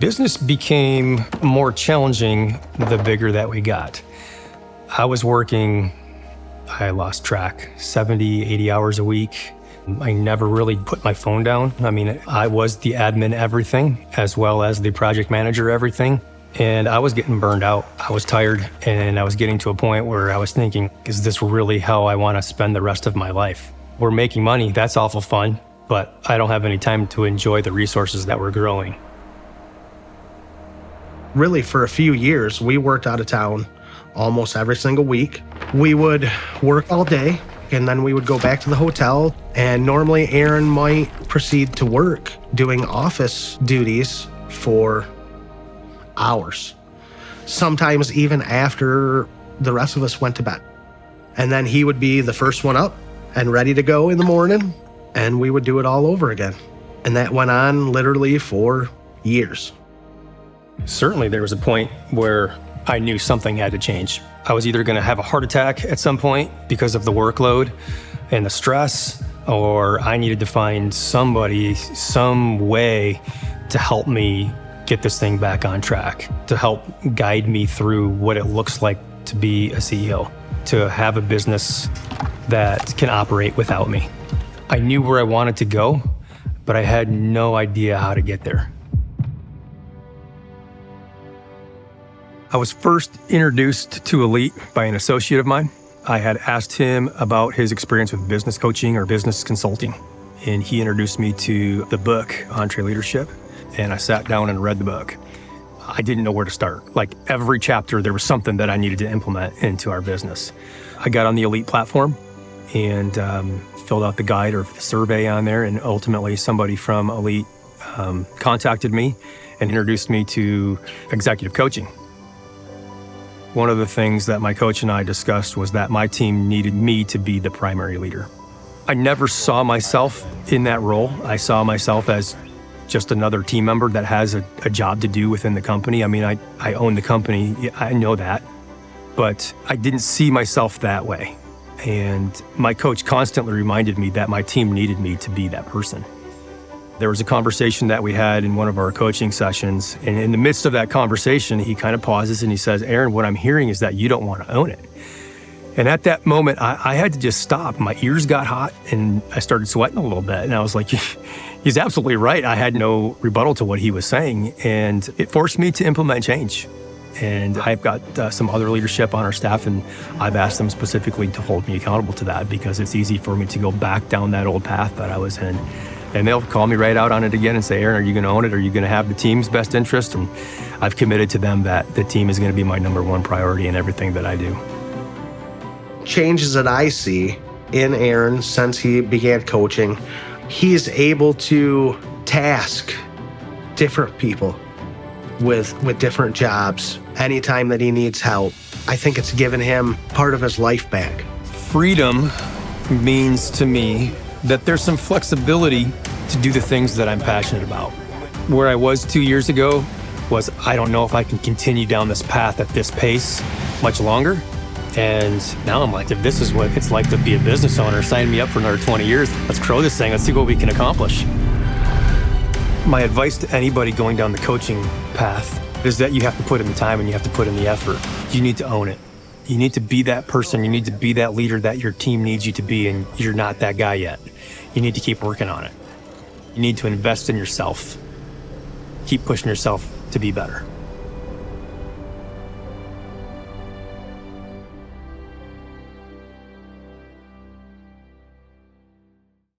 Business became more challenging the bigger that we got. I was working, I lost track, 70, 80 hours a week. I never really put my phone down. I mean, I was the admin everything, as well as the project manager everything. And I was getting burned out. I was tired, and I was getting to a point where I was thinking, is this really how I want to spend the rest of my life? We're making money, that's awful fun, but I don't have any time to enjoy the resources that we're growing. Really, for a few years, we worked out of town almost every single week. We would work all day, and then we would go back to the hotel, and normally Aaron might proceed to work doing office duties for hours, sometimes even after the rest of us went to bed. And then he would be the first one up and ready to go in the morning, and we would do it all over again. And that went on literally for years. Certainly there was a point where I knew something had to change. I was either going to have a heart attack at some point because of the workload and the stress, or I needed to find somebody, some way to help me get this thing back on track, to help guide me through what it looks like to be a CEO, to have a business that can operate without me. I knew where I wanted to go, but I had no idea how to get there. I was first introduced to Elite by an associate of mine. I had asked him about his experience with business coaching or business consulting, and he introduced me to the book, EntreLeadership, and I sat down and read the book. I didn't know where to start. Like every chapter, there was something that I needed to implement into our business. I got on the Elite platform and filled out the guide or the survey on there, and ultimately somebody from Elite contacted me and introduced me to executive coaching. One of the things that my coach and I discussed was that my team needed me to be the primary leader. I never saw myself in that role. I saw myself as just another team member that has a job to do within the company. I mean, I own the company, I know that, but I didn't see myself that way. And my coach constantly reminded me that my team needed me to be that person. There was a conversation that we had in one of our coaching sessions, and in the midst of that conversation, he kind of pauses and he says, "Aaron, what I'm hearing is that you don't want to own it." And at that moment, I had to just stop. My ears got hot and I started sweating a little bit. And I was like, he's absolutely right. I had no rebuttal to what he was saying. And it forced me to implement change. And I've got some other leadership on our staff, and I've asked them specifically to hold me accountable to that because it's easy for me to go back down that old path that I was in. And they'll call me right out on it again and say, "Aaron, are you going to own it? Are you going to have the team's best interest?" And I've committed to them that the team is going to be my number one priority in everything that I do. Changes that I see in Aaron since he began coaching, he's able to task different people with different jobs anytime that he needs help. I think it's given him part of his life back. Freedom means to me that there's some flexibility to do the things that I'm passionate about. Where I was 2 years ago was, I don't know if I can continue down this path at this pace much longer. And now I'm like, if this is what it's like to be a business owner, sign me up for another 20 years. Let's grow this thing. Let's see what we can accomplish. My advice to anybody going down the coaching path is that you have to put in the time and you have to put in the effort. You need to own it. You need to be that person. You need to be that leader that your team needs you to be, and you're not that guy yet. You need to keep working on it. You need to invest in yourself. Keep pushing yourself to be better.